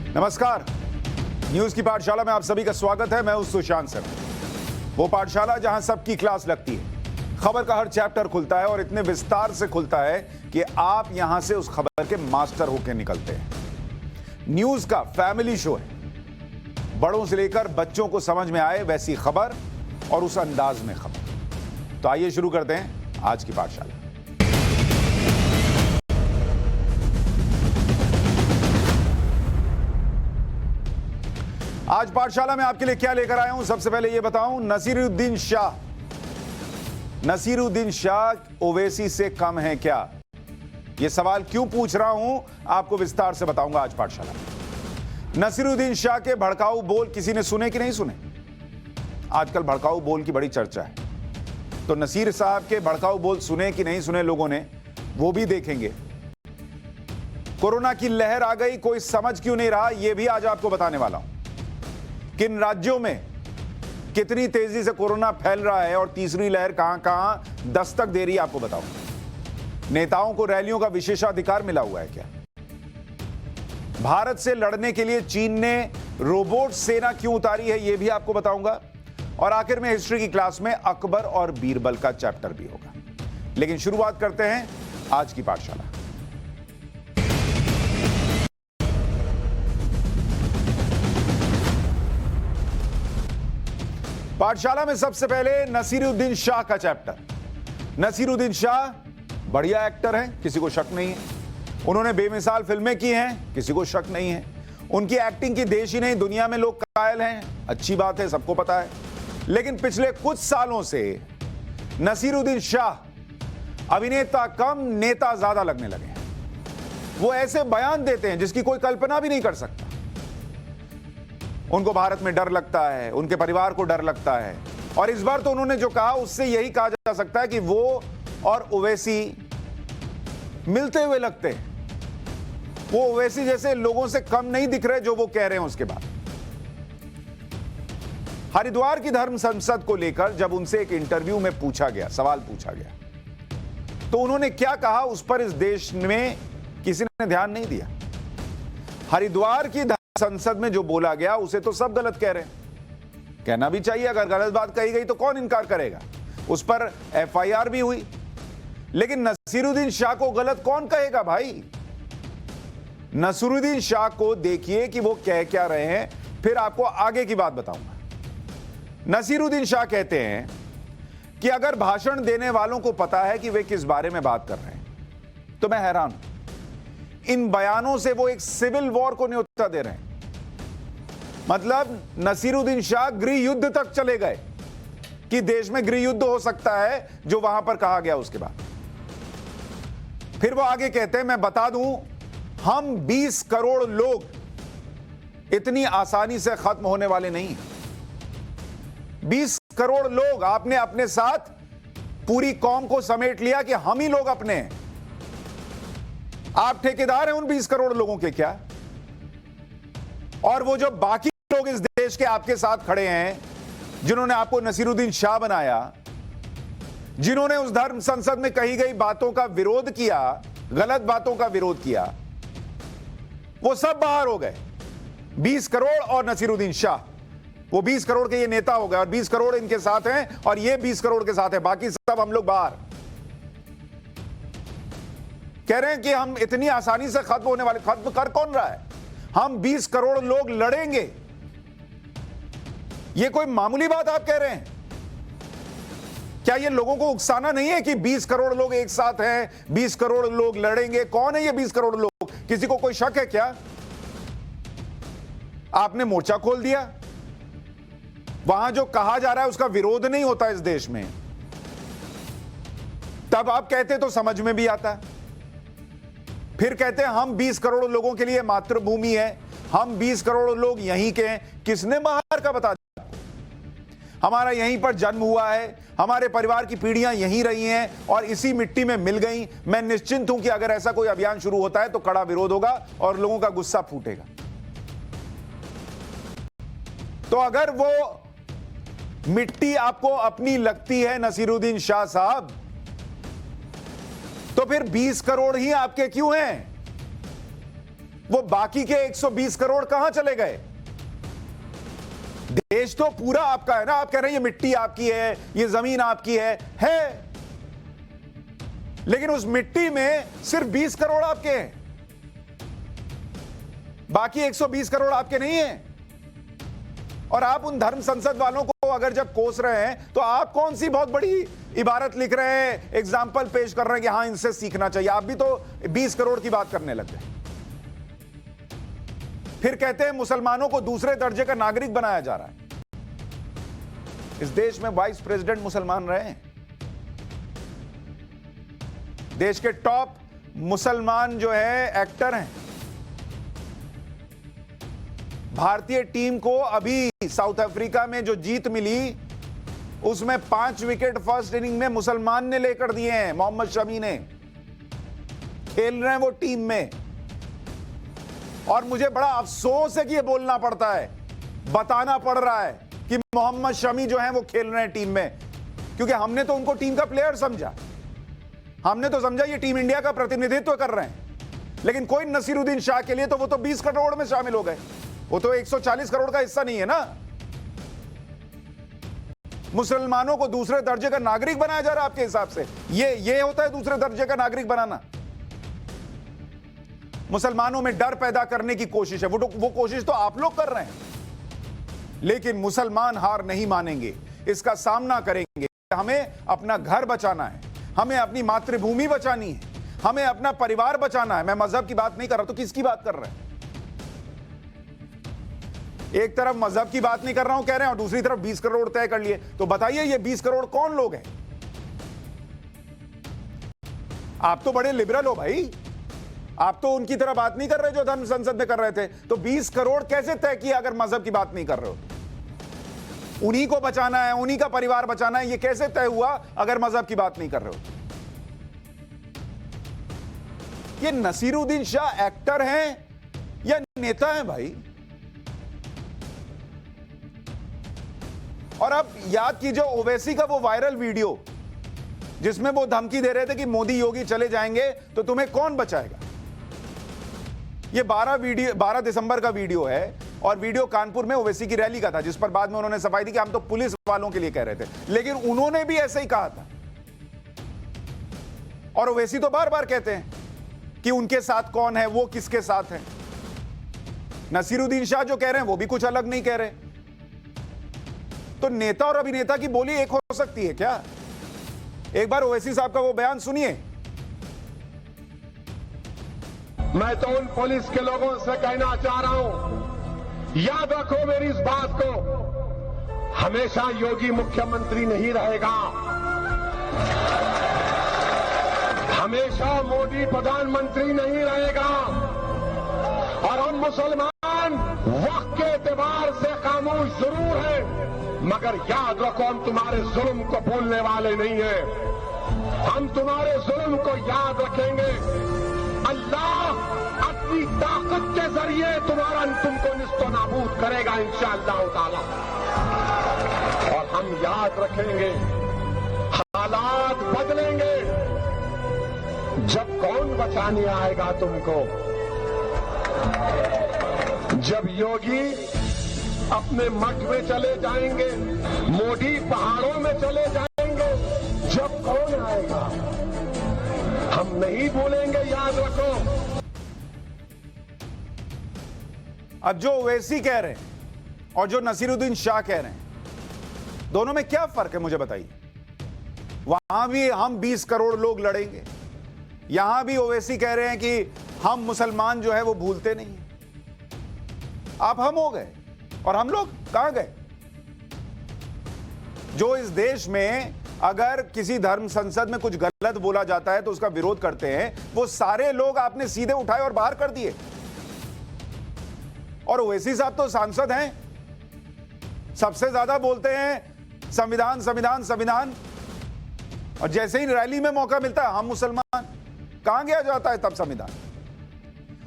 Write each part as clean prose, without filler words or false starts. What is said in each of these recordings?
नमस्कार, न्यूज की पाठशाला में आप सभी का स्वागत है। मैं हूं सुशांत सर। वो पाठशाला जहां सबकी क्लास लगती है, खबर का हर चैप्टर खुलता है और इतने विस्तार से खुलता है कि आप यहां से उस खबर के मास्टर होकर निकलते हैं। न्यूज का फैमिली शो है, बड़ों से लेकर बच्चों को समझ में आए वैसी खबर और उस अंदाज में खबर। तो आइए शुरू करते हैं आज की पाठशाला। आज पाठशाला में आपके लिए क्या लेकर आया हूं, सबसे पहले यह बताऊं, नसीरुद्दीन शाह ओवैसी से कम है क्या? यह सवाल क्यों पूछ रहा हूं, आपको विस्तार से बताऊंगा आज पाठशाला में। नसीरुद्दीन शाह के भड़काऊ बोल किसी ने सुने कि नहीं सुने? आजकल भड़काऊ बोल की बड़ी चर्चा है, तो नसीर साहब के भड़काऊ बोल सुने कि नहीं सुने लोगों ने, वो भी देखेंगे। कोरोना की लहर आ गई, कोई समझ क्यों नहीं रहा, यह भी आज आपको बताने वाला हूं। किन राज्यों में कितनी तेजी से कोरोना फैल रहा है और तीसरी लहर कहां दस्तक दे रही है, आपको बताऊं। नेताओं को रैलियों का विशेषाधिकार मिला हुआ है क्या? भारत से लड़ने के लिए चीन ने रोबोट सेना क्यों उतारी है, यह भी आपको बताऊंगा। और आखिर में हिस्ट्री की क्लास में अकबर और बीरबल का चैप्टर भी होगा। लेकिन शुरुआत करते हैं आज की पाठशाला। पाठशाला में सबसे पहले नसीरुद्दीन शाह का चैप्टर। नसीरुद्दीन शाह बढ़िया एक्टर हैं, किसी को शक नहीं है। उन्होंने बेमिसाल फिल्में की हैं, किसी को शक नहीं है। उनकी एक्टिंग की देश ही नहीं दुनिया में लोग कायल हैं, अच्छी बात है, सबको पता है। लेकिन पिछले कुछ सालों से नसीरुद्दीन शाह अभिनेता कम नेता ज्यादा लगने लगे हैं। वो ऐसे बयान देते हैं जिसकी कोई कल्पना भी नहीं कर सकता। उनको भारत में डर लगता है, उनके परिवार को डर लगता है, और इस बार तो उन्होंने जो कहा उससे यही कहा जा सकता है कि वो और ओवैसी मिलते हुए लगते हैं। वो ओवैसी जैसे लोगों से कम नहीं दिख रहे जो वो कह रहे हैं। उसके बाद हरिद्वार की धर्म संसद को लेकर जब उनसे एक इंटरव्यू में पूछा गया, सवाल पूछा गया, तो उन्होंने क्या कहा उस पर इस देश में किसी ने ध्यान नहीं दिया। हरिद्वार की संसद में जो बोला गया उसे तो सब गलत कह रहे हैं। कहना भी चाहिए, अगर गलत बात कही गई तो कौन इनकार करेगा। उस पर एफआईआर भी हुई। लेकिन नसीरुद्दीन शाह को गलत कौन कहेगा भाई? नसीरुद्दीन शाह को देखिए कि वो कह क्या रहे हैं, फिर आपको आगे की बात बताऊंगा। नसीरुद्दीन शाह कहते हैं कि अगर भाषण देने वालों को पता है कि वे किस बारे में बात कर रहे हैं, तो मैं हैरान हूं। इन बयानों से वो एक सिविल वॉर को न्योता दे रहे हैं। मतलब नसीरुद्दीन शाह गृह युद्ध तक चले गए कि देश में गृह युद्ध हो सकता है, जो वहां पर कहा गया। उसके बाद फिर वो आगे कहते हैं, मैं बता दूं, हम 20 करोड़ लोग इतनी आसानी से खत्म होने वाले नहीं। 20 करोड़ लोग, आपने अपने साथ पूरी कौम को समेट लिया कि हम ही लोग अपने हैं। आप ठेकेदार हैं उन 20 करोड़ लोगों के क्या? और वो जो बाकी लोग इस देश के आपके साथ खड़े हैं, जिन्होंने आपको नसीरुद्दीन शाह बनाया, जिन्होंने उस धर्म संसद में कही गई बातों का विरोध किया, गलत बातों का विरोध किया, वो सब बाहर हो गए। 20 करोड़ और नसीरुद्दीन शाह, वो 20 करोड़ के ये नेता हो गए और 20 करोड़ इनके साथ हैं और ये 20 करोड़ के साथ है, बाकी सब हम लोग बाहर। कह रहे हैं कि हम इतनी आसानी से खत्म होने वाले, खत्म कर कौन रहा है? हम 20 करोड़ लोग लड़ेंगे। ये कोई मामूली बात आप कह रहे हैं? क्या ये लोगों को उकसाना नहीं है कि 20 करोड़ लोग एक साथ हैं, 20 करोड़ लोग लड़ेंगे? कौन है ये 20 करोड़ लोग? किसी को कोई शक है क्या? आपने मोर्चा खोल दिया। वहां जो कहा जा रहा है उसका विरोध नहीं होता इस देश में, तब आप कहते तो समझ में भी आता। फिर कहते हैं हम 20 करोड़ लोगों के लिए मातृभूमि है, हम 20 करोड़ लोग यहीं के हैं। किसने बाहर का बता दिया? हमारा यहीं पर जन्म हुआ है, हमारे परिवार की पीढ़ियां यहीं रही हैं और इसी मिट्टी में मिल गई। मैं निश्चिंत हूं कि अगर ऐसा कोई अभियान शुरू होता है तो कड़ा विरोध होगा और लोगों का गुस्सा फूटेगा। तो अगर वो मिट्टी आपको अपनी लगती है नसीरुद्दीन शाह साहब, तो फिर 20 करोड़ ही आपके क्यों हैं? वो बाकी के 120 करोड़ कहां चले गए? देश तो पूरा आपका है ना। आप कह रहे हैं ये मिट्टी आपकी है, ये जमीन आपकी है, लेकिन उस मिट्टी में सिर्फ 20 करोड़ आपके हैं, बाकी 120 करोड़ आपके नहीं हैं। और आप उन धर्म संसद वालों को अगर जब कोस रहे हैं तो आप कौन सी बहुत बड़ी इबारत लिख रहे हैं, एग्जाम्पल पेश कर रहे हैं कि हां इनसे सीखना चाहिए। आप भी तो 20 करोड़ की बात करने लग गए। फिर कहते हैं मुसलमानों को दूसरे दर्जे का नागरिक बनाया जा रहा है। इस देश में वाइस प्रेसिडेंट मुसलमान रहे हैं। देश के टॉप मुसलमान जो है एक्टर हैं। भारतीय टीम को अभी साउथ अफ्रीका में जो जीत मिली उसमें 5 विकेट फर्स्ट इनिंग में मुसलमान ने लेकर दिए हैं। मोहम्मद शमी ने खेल रहे हैं वो टीम में। और मुझे बड़ा अफसोस है कि ये बोलना पड़ता है, बताना पड़ रहा है कि मोहम्मद शमी जो है वो खेल रहे हैं टीम में, क्योंकि हमने तो उनको टीम का प्लेयर समझा। हमने तो समझा ये टीम इंडिया का प्रतिनिधित्व कर रहे हैं। लेकिन कोई नसीरुद्दीन शाह के लिए तो वो तो 20 करोड़ में शामिल हो गए। वो तो 140 करोड़ का हिस्सा नहीं है ना। मुसलमानों को दूसरे दर्जे का नागरिक बनाया जा रहा है आपके हिसाब से। ये होता है दूसरे दर्जे का नागरिक बनाना। मुसलमानों में डर पैदा करने की कोशिश है। वो कोशिश तो आप लोग कर रहे हैं, लेकिन मुसलमान हार नहीं मानेंगे, इसका सामना करेंगे। हमें अपना घर बचाना है, हमें अपनी मातृभूमि बचानी है, हमें अपना परिवार बचाना है। मैं मजहब की बात नहीं कर रहा, तो किसकी बात कर रहे हैं? एक तरफ मजहब की बात नहीं कर रहा हूं कह रहे हैं, और दूसरी तरफ 20 करोड़ तय कर लिए। तो बताइए ये 20 करोड़ कौन लोग हैं? आप तो बड़े लिबरल हो भाई, आप तो उनकी तरह बात नहीं कर रहे जो धर्म संसद में कर रहे थे। तो 20 करोड़ कैसे तय किया अगर मजहब की बात नहीं कर रहे हो? उन्हीं को बचाना है, उन्हीं का परिवार बचाना है, ये कैसे तय हुआ अगर मजहब की बात नहीं कर रहे हो? ये नसीरुद्दीन शाह एक्टर हैं या नेता हैं भाई? और अब याद कीजिए ओवैसी का वो वायरल वीडियो जिसमें वो धमकी दे रहे थे कि मोदी योगी चले जाएंगे तो तुम्हें कौन बचाएगा। ये 12 दिसंबर का वीडियो है, और वीडियो कानपुर में ओवैसी की रैली का था, जिस पर बाद में उन्होंने सफाई दी कि हम तो पुलिस वालों के लिए कह रहे थे, लेकिन उन्होंने भी ऐसे ही कहा था। और ओवैसी तो बार बार कहते हैं कि उनके साथ कौन है, वो किसके साथ है। नसीरुद्दीन शाह जो कह रहे हैं वो भी कुछ अलग नहीं कह रहे। तो नेता और अभिनेता की बोली एक हो सकती है क्या? एक बार ओवैसी साहब का वो बयान सुनिए। मैं तो उन पुलिस के लोगों से कहना चाह रहा हूं, याद रखो मेरी इस बात को, हमेशा योगी मुख्यमंत्री नहीं रहेगा, हमेशा मोदी प्रधानमंत्री नहीं रहेगा। और हम मुसलमान वक्त के एतबार से खामोश जरूर हैं, मगर याद रखो हम तुम्हारे जुल्म को भूलने वाले नहीं हैं। हम तुम्हारे जुल्म को याद रखेंगे। अल्लाह अपनी ताकत के जरिए तुमको निस्तो नाबूद करेगा इंशाअल्लाह ताला। और हम याद रखेंगे, हालात बदलेंगे। जब कौन बचाने आएगा तुमको? जब योगी अपने मठ में चले जाएंगे, मोदी पहाड़ों में चले जाएंगे, जब कौन आएगा? हम नहीं भूलेंगे, याद रखो। अब जो ओवैसी कह रहे हैं और जो नसीरुद्दीन शाह कह रहे हैं, दोनों में क्या फर्क है मुझे बताइए। वहां भी हम 20 करोड़ लोग लड़ेंगे, यहां भी ओवैसी कह रहे हैं कि हम मुसलमान जो है वो भूलते नहीं है। आप हम हो गए और हम लोग कहां गए? जो इस देश में अगर किसी धर्म संसद में कुछ गलत बोला जाता है तो उसका विरोध करते हैं, वो सारे लोग आपने सीधे उठाए और बाहर कर दिए। और ओवैसी साहब तो सांसद हैं, सबसे ज्यादा बोलते हैं संविधान संविधान संविधान, और जैसे ही रैली में मौका मिलता है हम मुसलमान, कहां गया जाता है तब संविधान।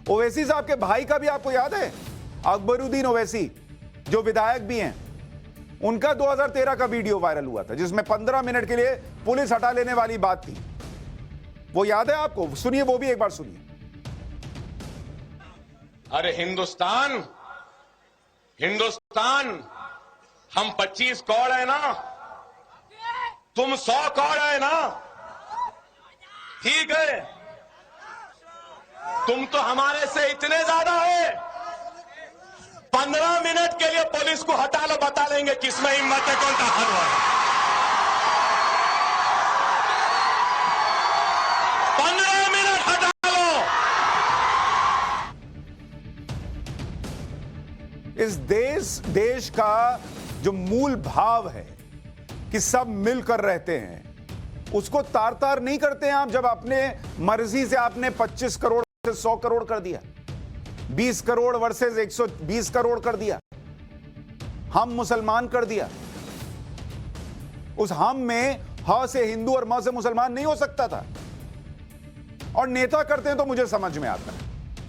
ओवैसी साहब के भाई का भी आपको याद है, अकबरुद्दीन ओवैसी जो विधायक भी हैं, उनका 2013 का वीडियो वायरल हुआ था जिसमें 15 मिनट के लिए पुलिस हटा लेने वाली बात थी। वो याद है आपको? सुनिए, वो भी एक बार सुनिए। अरे हिंदुस्तान हम 25 करोड़ है ना, तुम 100 करोड़ है ना, ठीक है। तुम तो हमारे से इतने ज्यादा है, 15 मिनट के लिए पुलिस को हटा लो, बता देंगे किसमें हिम्मत है, कौन ताकतवर है। 15 मिनट हटा लो। इस देश का जो मूल भाव है कि सब मिलकर रहते हैं, उसको तार तार नहीं करते हैं आप। जब अपने मर्जी से आपने 25 करोड़ से 100 करोड़ कर दिया, 20 करोड़ वर्सेस 120 करोड़ कर दिया, हम मुसलमान कर दिया। उस हम में ह से हिंदू और म से मुसलमान नहीं हो सकता था। और नेता करते हैं तो मुझे समझ में आता है,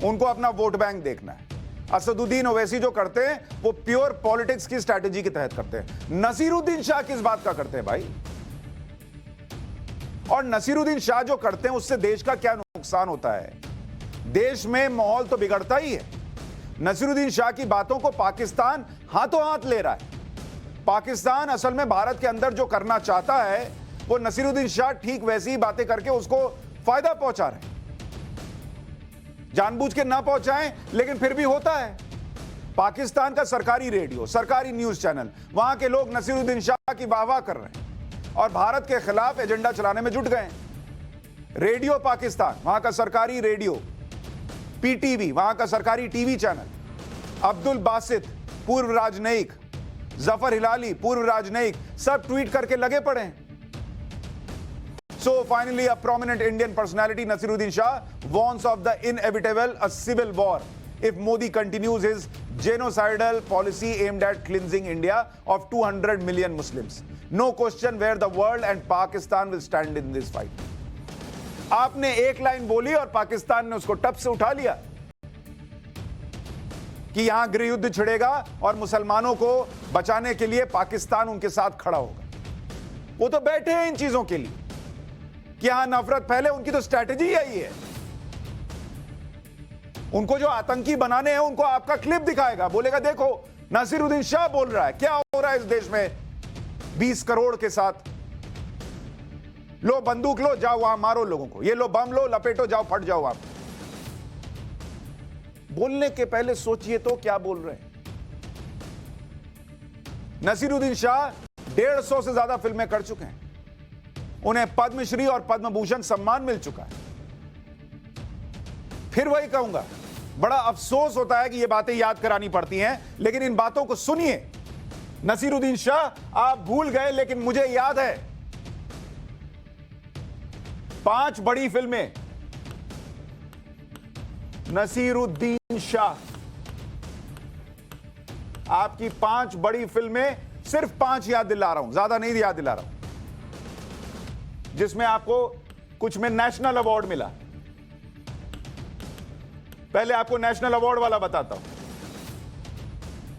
उनको अपना वोट बैंक देखना है। असदुद्दीन ओवैसी जो करते हैं वो प्योर पॉलिटिक्स की स्ट्रैटेजी के तहत करते हैं। नसीरुद्दीन शाह किस बात का करते हैं भाई? और नसीरुद्दीन शाह जो करते हैं उससे देश का क्या नुकसान होता है? देश में माहौल तो बिगड़ता ही है। नसीरुद्दीन शाह की बातों को पाकिस्तान हाथों हाथ ले रहा है। पाकिस्तान असल में भारत के अंदर जो करना चाहता है वो नसीरुद्दीन शाह ठीक वैसी ही बातें करके उसको फायदा पहुंचा रहे हैं। जानबूझ के ना पहुंचाएं लेकिन फिर भी होता है। पाकिस्तान का सरकारी रेडियो, सरकारी न्यूज चैनल, वहां के लोग नसीरुद्दीन शाह की वाहवाह कर रहे हैं और भारत के खिलाफ एजेंडा चलाने में जुट गए। रेडियो पाकिस्तान, वहां का सरकारी रेडियो, पीटीवी, वहां का सरकारी टीवी चैनल, अब्दुल बासित पूर्व राजनयिक, जफर हिलाली पूर्व राजनयिक, सब ट्वीट करके लगे पड़े हैं। So finally, a prominent Indian personality, Nasiruddin Shah, warns of the inevitable a civil war if Modi continues his genocidal policy aimed at cleansing India of 200 million Muslims. No question where the world and Pakistan will stand in this fight. आपने एक line बोली और पाकिस्तान ने उसको टप से उठा लिया कि यहां गृह युद्ध छिड़ेगा और मुसलमानों को बचाने के लिए पाकिस्तान उनके साथ खड़ा होगा। वो तो बैठे हैं इन चीजों के लिए कि यहां नफरत फैले। उनकी तो स्ट्रैटेजी यही है। उनको जो आतंकी बनाने हैं उनको आपका क्लिप दिखाएगा, बोलेगा देखो नसीरुद्दीन शाह बोल रहा है क्या हो रहा है इस देश में 20 करोड़ के साथ। लो बंदूक लो, जाओ वहां मारो लोगों को, ये लो बम लो, लपेटो, जाओ फट जाओ वहां। बोलने के पहले सोचिए तो क्या बोल रहे हैं। नसीरुद्दीन शाह 150 से ज्यादा फिल्में कर चुके हैं, उन्हें पद्मश्री और पद्म भूषण सम्मान मिल चुका है। फिर वही कहूंगा, बड़ा अफसोस होता है कि ये बातें याद करानी पड़ती हैं, लेकिन इन बातों को सुनिए। नसीरुद्दीन शाह आप भूल गए, लेकिन मुझे याद है 5 बड़ी फिल्में। नसीरुद्दीन शाह, आपकी 5 बड़ी फिल्में, सिर्फ 5 याद दिला रहा हूं, ज्यादा नहीं याद दिला रहा हूं, जिसमें आपको कुछ में नेशनल अवार्ड मिला। पहले आपको नेशनल अवार्ड वाला बताता हूं।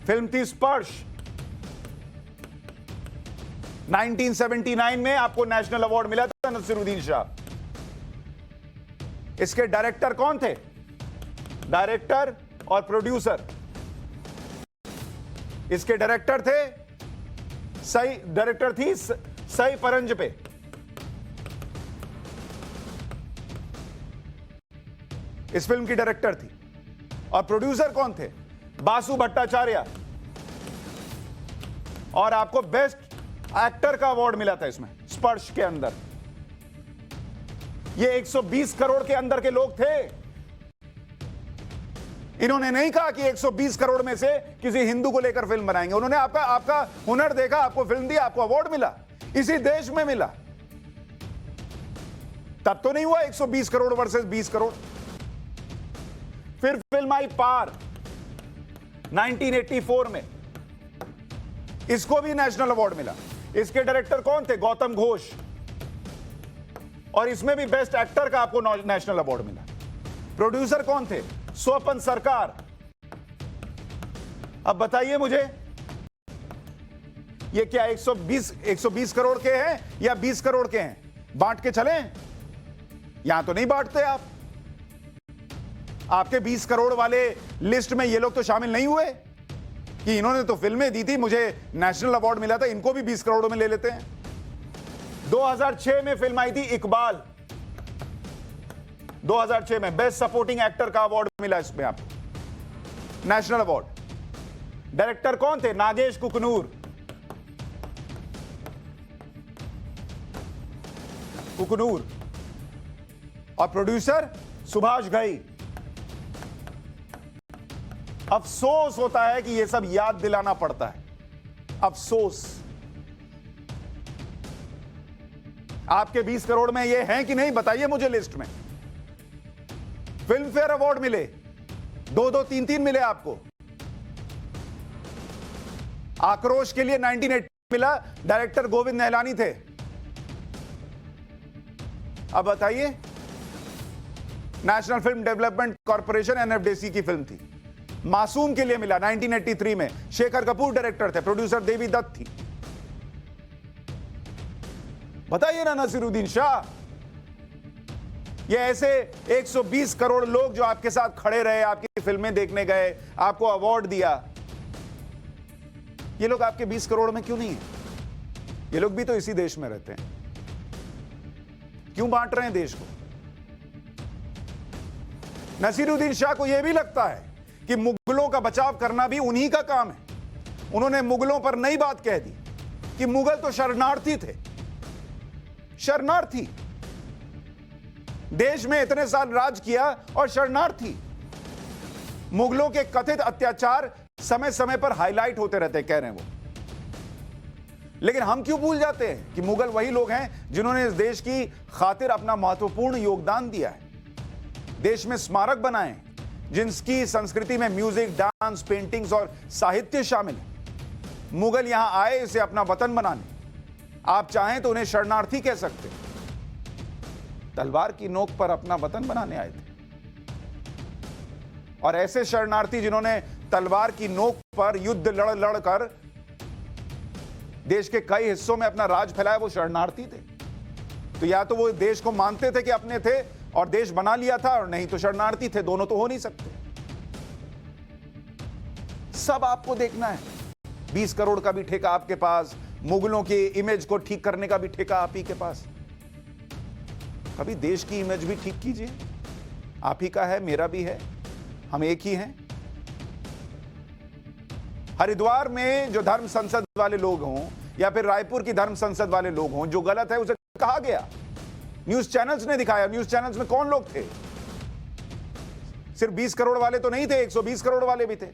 फिल्म थी स्पर्श, 1979 में आपको नेशनल अवार्ड मिला था नसीरुद्दीन शाह। इसके डायरेक्टर कौन थे? डायरेक्टर और प्रोड्यूसर। इसके डायरेक्टर थे डायरेक्टर थी सई परंजपे। इस फिल्म की डायरेक्टर थी। और प्रोड्यूसर कौन थे? बासु भट्टाचार्य। और आपको बेस्ट एक्टर का अवार्ड मिला था इसमें, स्पर्श के अंदर। ये 120 करोड़ के अंदर के लोग थे। इन्होंने नहीं कहा कि 120 करोड़ में से किसी हिंदू को लेकर फिल्म बनाएंगे। उन्होंने आपका हुनर देखा, आपको फिल्म दी, आपको अवार्ड मिला, इसी देश में मिला। तब तो नहीं हुआ 120 करोड़ वर्सेस 20 करोड़। फिर फिल्म आई पार 1984 में, इसको भी नेशनल अवार्ड मिला। इसके डायरेक्टर कौन थे? गौतम घोष। और इसमें भी बेस्ट एक्टर का आपको नेशनल अवार्ड मिला। प्रोड्यूसर कौन थे? स्वपन सरकार। अब बताइए मुझे, ये क्या 120 करोड़ के हैं या 20 करोड़ के हैं? बांट के चलें? यहां तो नहीं बांटते आप। आपके 20 करोड़ वाले लिस्ट में ये लोग तो शामिल नहीं हुए कि इन्होंने तो फिल्में दी थी, मुझे नेशनल अवार्ड मिला था, इनको भी 20 करोड़ में ले लेते हैं। 2006 में फिल्म आई थी इकबाल, 2006 में बेस्ट सपोर्टिंग एक्टर का अवार्ड मिला इसमें आपको, नेशनल अवार्ड। डायरेक्टर कौन थे? नागेश कुकनूर। और प्रोड्यूसर सुभाष घई। अफसोस होता है कि यह सब याद दिलाना पड़ता है, अफसोस। आपके 20 करोड़ में ये हैं कि नहीं बताइए मुझे लिस्ट में। फिल्म फेयर अवार्ड मिले, 2-2, 3-3 मिले आपको। आक्रोश के लिए 1980 मिला, डायरेक्टर गोविंद नहलानी थे। अब बताइए, national film development corporation NFDC की फिल्म थी। मासूम के लिए मिला 1983 में, शेखर कपूर डायरेक्टर थे, प्रोड्यूसर देवी दत्त थी। बताइए ना नसीरुद्दीन शाह, ये ऐसे 120 करोड़ लोग जो आपके साथ खड़े रहे, आपकी फिल्में देखने गए, आपको अवार्ड दिया, ये लोग आपके 20 करोड़ में क्यों नहीं है? ये लोग भी तो इसी देश में रहते हैं, क्यों बांट रहे हैं देश को? नसीरुद्दीन शाह को यह भी लगता है कि मुगलों का बचाव करना भी उन्हीं का काम है। उन्होंने मुगलों पर नई बात कह दी कि मुगल तो शरणार्थी थे, शरणार्थी। देश में इतने साल राज किया और शरणार्थी। मुगलों के कथित अत्याचार समय समय पर हाईलाइट होते रहते, कह रहे हैं वो। लेकिन हम क्यों भूल जाते हैं कि मुगल वही लोग हैं जिन्होंने इस देश की खातिर अपना महत्वपूर्ण योगदान दिया है, देश में स्मारक बनाए, जिनकी संस्कृति में म्यूजिक, डांस, पेंटिंग्स और साहित्य शामिल है। मुगल यहां आए इसे अपना वतन बनाने। आप चाहें तो उन्हें शरणार्थी कह सकते हैं, तलवार की नोक पर अपना वतन बनाने आए थे। और ऐसे शरणार्थी जिन्होंने तलवार की नोक पर युद्ध लड़ लड़कर देश के कई हिस्सों में अपना राज फैलाया, वो शरणार्थी थे। तो या तो वो देश को मानते थे कि अपने थे और देश बना लिया था, और नहीं तो शरणार्थी थे। दोनों तो हो नहीं सकते। सब आपको देखना है। 20 करोड़ का भी ठेका आपके पास, मुगलों की इमेज को ठीक करने का भी ठेका आप ही के पास। कभी देश की इमेज भी ठीक कीजिए। आप ही का है, मेरा भी है, हम एक ही हैं। हरिद्वार में जो धर्म संसद वाले लोग हों या फिर रायपुर की धर्म संसद वाले लोग हों, जो गलत है उसे कहा गया, न्यूज चैनल्स ने दिखाया। न्यूज चैनल्स में कौन लोग थे? सिर्फ 20 करोड़ वाले तो नहीं थे, 120 करोड़ वाले भी थे।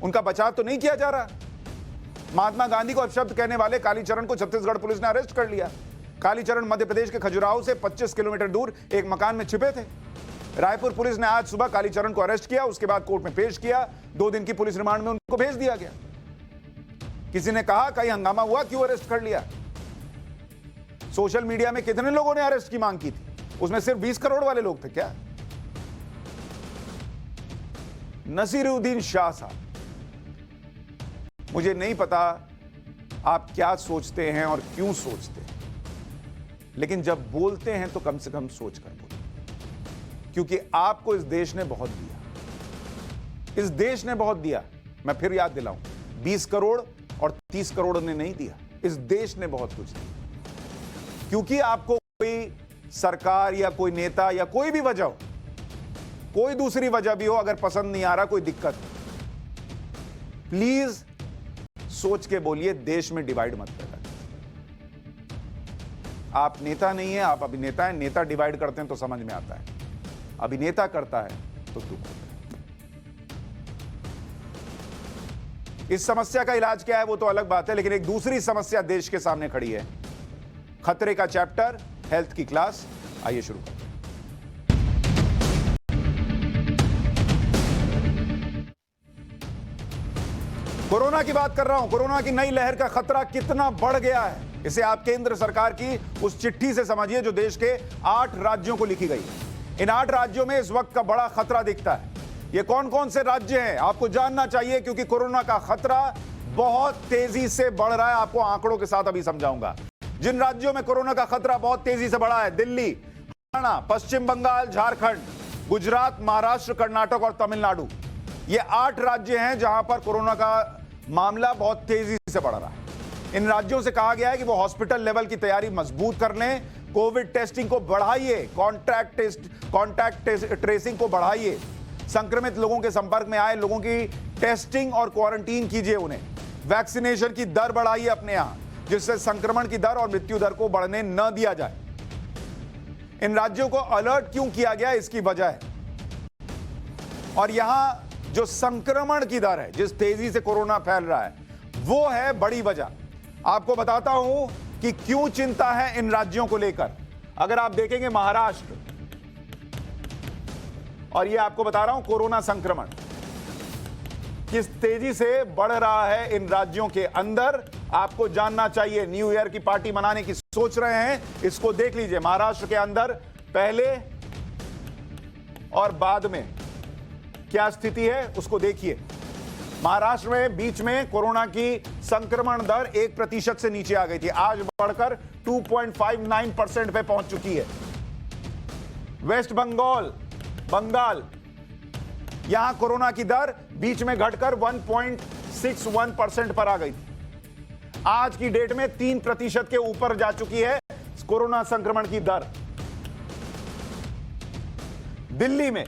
उनका बचाव तो नहीं किया जा रहा। महात्मा गांधी को अपशब्द कहने वाले कालीचरण को छत्तीसगढ़ पुलिस ने अरेस्ट कर लिया। कालीचरण मध्य प्रदेश के खजुराहो से 25 किलोमीटर दूर एक मकान में छिपे थे। रायपुर पुलिस ने आज सुबह कालीचरण को अरेस्ट किया, उसके बाद कोर्ट में पेश किया। 2 दिन की पुलिस रिमांड में उनको भेज दिया गया। किसी ने कहा कहीं हंगामा हुआ, क्यों अरेस्ट कर लिया? सोशल मीडिया में कितने लोगों ने अरेस्ट की मांग की थी? उसमें सिर्फ 20 करोड़ वाले लोग थे क्या? नसीरुद्दीन शाह साहब, मुझे नहीं पता आप क्या सोचते हैं और क्यों सोचते हैं, लेकिन जब बोलते हैं तो कम से कम सोच कर बोलें, क्योंकि आपको इस देश ने बहुत दिया। इस देश ने बहुत दिया। मैं फिर याद दिलाऊं, 20 करोड़ और 30 करोड़ ने नहीं दिया, इस देश ने बहुत कुछ दिया। क्योंकि आपको कोई सरकार या कोई नेता या कोई भी वजह हो, कोई दूसरी वजह भी हो, अगर पसंद नहीं आ रहा, कोई दिक्कत, प्लीज सोच के बोलिए, देश में डिवाइड मत पैदा करिए। आप नेता नहीं है, आप अभिनेता हैं। नेता डिवाइड करते हैं तो समझ में आता है, अभिनेता करता है तो दुख होता है। इस समस्या का इलाज क्या है वो तो अलग बात है, लेकिन एक दूसरी समस्या देश के सामने खड़ी है। खतरे का चैप्टर, हेल्थ की क्लास। आइए शुरू करते हैं। कोरोना की बात कर रहा हूं। कोरोना की नई लहर का खतरा कितना बढ़ गया है, इसे आप केंद्र सरकार की उस चिट्ठी से समझिए जो देश के 8 राज्यों को लिखी गई है। इन 8 राज्यों में इस वक्त का बड़ा खतरा दिखता है। ये कौन कौन से राज्य हैं आपको जानना चाहिए, क्योंकि कोरोना का खतरा बहुत तेजी से बढ़ रहा है। आपको आंकड़ों के साथ अभी समझाऊंगा। जिन राज्यों में कोरोना का खतरा बहुत तेजी से बढ़ा है, दिल्ली, हरियाणा, पश्चिम बंगाल, झारखंड, गुजरात, महाराष्ट्र, कर्नाटक और तमिलनाडु, ये 8 राज्य हैं जहां पर कोरोना का मामला बहुत तेजी से बढ़ रहा है। इन राज्यों से कहा गया है कि वो हॉस्पिटल लेवल की तैयारी मजबूत कर लें, कोविड टेस्टिंग को बढ़ाइए, कॉन्टैक्ट ट्रेसिंग को बढ़ाइए, संक्रमित लोगों के संपर्क में आए लोगों की टेस्टिंग और क्वारंटीन कीजिए, उन्हें वैक्सीनेशन की दर बढ़ाइए अपने यहां, जिससे संक्रमण की दर और मृत्यु दर को बढ़ने न दिया जाए। इन राज्यों को अलर्ट क्यों किया गया, इसकी वजह है। और यहां जो संक्रमण की दर है, जिस तेजी से कोरोना फैल रहा है, वो है बड़ी वजह। आपको बताता हूं कि क्यों चिंता है इन राज्यों को लेकर। अगर आप देखेंगे महाराष्ट्र, और ये आपको बता रहा हूं कोरोना संक्रमण किस तेजी से बढ़ रहा है इन राज्यों के अंदर, आपको जानना चाहिए। न्यू ईयर की पार्टी मनाने की सोच रहे हैं, इसको देख लीजिए। महाराष्ट्र के अंदर पहले और बाद में क्या स्थिति है उसको देखिए। महाराष्ट्र में बीच में कोरोना की संक्रमण दर 1% से नीचे आ गई थी, आज बढ़कर 2.59% पे पहुंच चुकी है। वेस्ट बंगाल, यहां कोरोना की दर बीच में घटकर 1.61% पर आ गई थी। आज की डेट में 3% के ऊपर जा चुकी है कोरोना संक्रमण की दर। दिल्ली में,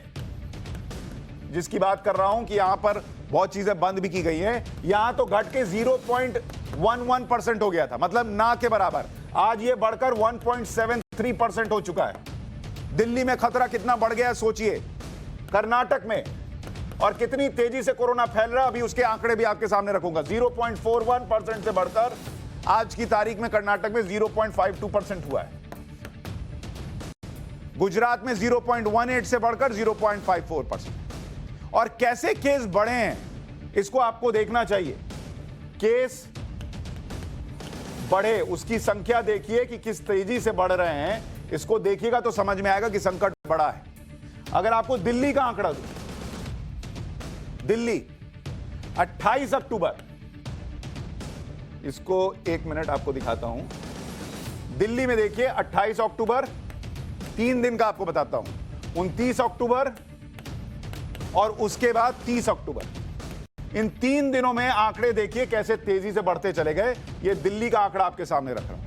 जिसकी बात कर रहा हूं कि यहां पर बहुत चीजें बंद भी की गई हैं, यहां तो घट के 0.11% हो गया था, मतलब ना के बराबर। आज यह बढ़कर 1.73% हो चुका है। दिल्ली में खतरा कितना बढ़ गया है सोचिए। कर्नाटक में और कितनी तेजी से कोरोना फैल रहा है, अभी उसके आंकड़े भी आपके सामने रखूंगा। 0.41% से बढ़कर आज की तारीख में कर्नाटक में 0.52% हुआ है। गुजरात में 0.18 से बढ़कर 0.54%। और कैसे केस बढ़े हैं इसको आपको देखना चाहिए। केस बढ़े, उसकी संख्या देखिए कि किस तेजी से बढ़ रहे हैं, इसको देखिएगा तो समझ में आएगा कि संकट बड़ा है। अगर आपको दिल्ली का आंकड़ा दूं, दिल्ली 28 अक्टूबर, इसको 1 मिनट आपको दिखाता हूं। दिल्ली में देखिए 28 अक्टूबर, 3 दिन का आपको बताता हूं, 29 अक्टूबर और उसके बाद 30 अक्टूबर। इन 3 दिनों में आंकड़े देखिए कैसे तेजी से बढ़ते चले गए। ये दिल्ली का आंकड़ा आपके सामने रख रहा हूं।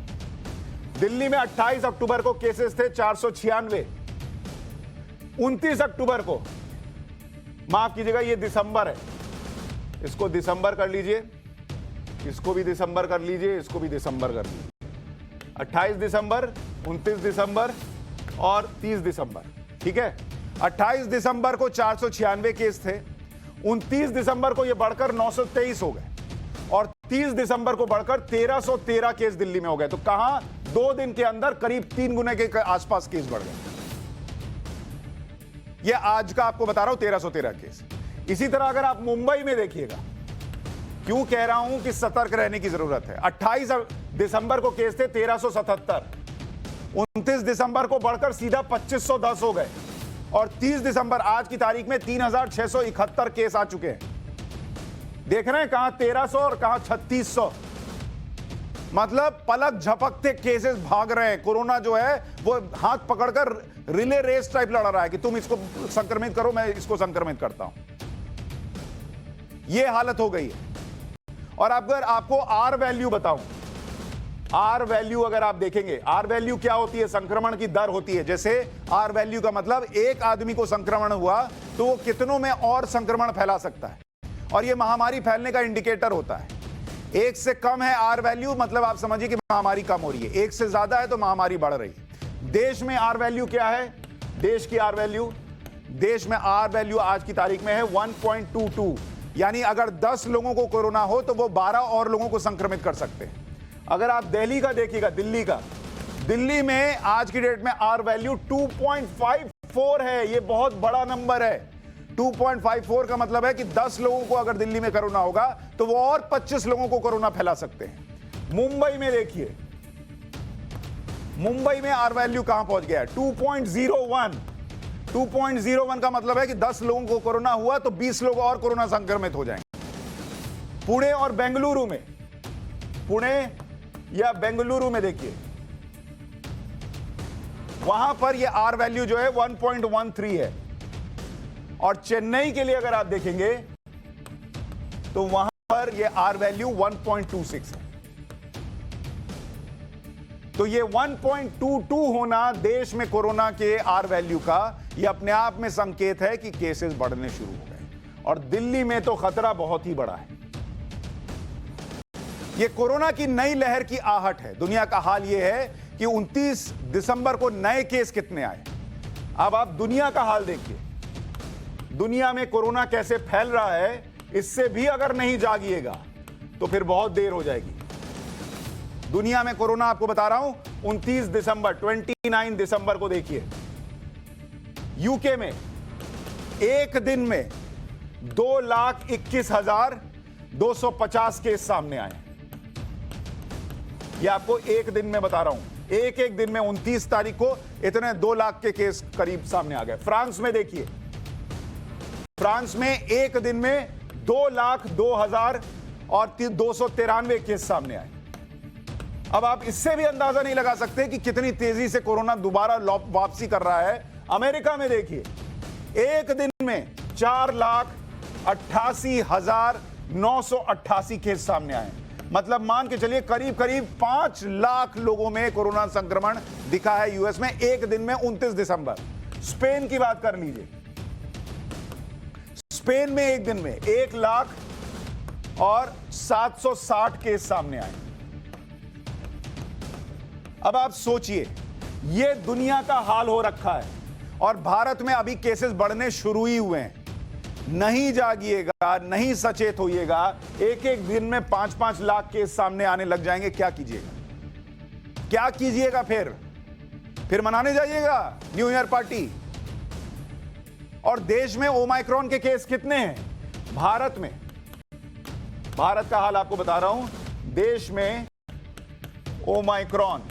दिल्ली में 28 अक्टूबर को केसेस थे 496। 29 अक्टूबर को, माफ कीजिएगा ये दिसंबर है, इसको दिसंबर कर लीजिए, इसको भी दिसंबर कर लीजिए, इसको भी दिसंबर कर लीजिए। 28 दिसंबर, 29 दिसंबर और 30 दिसंबर, ठीक है। 28 दिसंबर को 496 केस थे, 29 दिसंबर को ये बढ़कर 923 हो गए और 30 दिसंबर को बढ़कर 1313 केस दिल्ली में हो गए। तो कहां 2 दिन के अंदर करीब 3 गुने के आसपास केस बढ़ गए। ये आज का आपको बता रहा हूं 1313 केस। इसी तरह अगर आप मुंबई में देखिएगा, क्यों कह रहा हूं कि सतर्क रहने की जरूरत है। 28 दिसंबर को केस थे 1377, 29 दिसंबर को बढ़कर सीधा 2510 हो गए और 30 दिसंबर आज की तारीख में 3671 केस आ चुके हैं। देख रहे हैं कहां 1300 और कहां 3600, मतलब पलक झपकते केसेस भाग रहे हैं। कोरोना जो है वो हाथ पकड़कर रिले रेस टाइप लड़ रहा है कि तुम इसको संक्रमित करो, मैं इसको संक्रमित करता हूं। यह हालत हो गई है। और अगर आपको आर वैल्यू बताऊं, आर वैल्यू अगर आप देखेंगे, आर वैल्यू क्या होती है? संक्रमण की दर होती है। जैसे आर वैल्यू का मतलब एक आदमी को संक्रमण हुआ तो वो कितनों में और संक्रमण फैला सकता है, और यह महामारी फैलने का इंडिकेटर होता है। 1 से कम है आर वैल्यू, मतलब आप समझिए कि महामारी कम हो रही है। 1 से ज्यादा है तो महामारी बढ़ रही है। देश में आर वैल्यू क्या है? देश की आर वैल्यू, देश में आर वैल्यू आज की तारीख में है 1.22, यानी अगर 10 लोगों को कोरोना हो तो वो 12 और लोगों को संक्रमित कर सकते हैं। अगर आप दिल्ली का देखिएगा, दिल्ली का, दिल्ली में आज की डेट में आर वैल्यू 2.54 है। ये बहुत बड़ा नंबर है। 2.54 का मतलब है कि 10 लोगों को अगर दिल्ली में कोरोना होगा तो वो और 25 लोगों को कोरोना फैला सकते हैं। मुंबई में देखिए, मुंबई में आर वैल्यू कहां पहुंच गया है? 2.01। 2.01 का मतलब है कि 10 लोगों को कोरोना हुआ तो 20 लोग और कोरोना संक्रमित हो जाएंगे। पुणे और बेंगलुरु में, पुणे या बेंगलुरु में देखिए, वहां पर यह आर वैल्यू जो है 1.13 है। और चेन्नई के लिए अगर आप देखेंगे तो वहां पर ये आर वैल्यू 1.26 है। तो ये 1.22 होना देश में कोरोना के आर वैल्यू का ये अपने आप में संकेत है कि केसेस बढ़ने शुरू हो गए और दिल्ली में तो खतरा बहुत ही बड़ा है। ये कोरोना की नई लहर की आहट है। दुनिया का हाल ये है कि 29 दिसंबर को नए केस कितने आए। अब आप दुनिया का हाल देखिए, दुनिया में कोरोना कैसे फैल रहा है। इससे भी अगर नहीं जागिएगा तो फिर बहुत देर हो जाएगी। दुनिया में कोरोना आपको बता रहा हूं, 29 दिसंबर 29 दिसंबर को देखिए, यूके में एक दिन में 2,21,250 केस सामने आए। ये आपको एक दिन में बता रहा हूं, एक दिन में 29 तारीख को इतने 2 लाख के केस करीब सामने आ गए। फ्रांस में देखिए, फ्रांस में एक दिन में 2,02,293 केस सामने आए। अब आप इससे भी अंदाजा नहीं लगा सकते कि कितनी तेजी से कोरोना दोबारा वापसी कर रहा है। अमेरिका में देखिए, एक दिन में 4,88,988 केस सामने आए। मतलब मान के चलिए करीब करीब 5 लाख लोगों में कोरोना संक्रमण दिखा है यूएस में एक दिन में 29 दिसंबर। स्पेन की बात कर लीजिए, स्पेन में एक दिन में 1,0760 केस सामने आए। अब आप सोचिए, यह दुनिया का हाल हो रखा है और भारत में अभी केसेस बढ़ने शुरू ही हुए हैं। नहीं जागिएगा, नहीं सचेत होइएगा, एक दिन में 5-5 लाख केस सामने आने लग जाएंगे। क्या कीजिएगा, क्या कीजिएगा? फिर मनाने जाइएगा न्यू ईयर पार्टी। और देश में ओमाइक्रॉन के केस कितने हैं? भारत में, भारत का हाल आपको बता रहा हूं, देश में ओमाइक्रॉन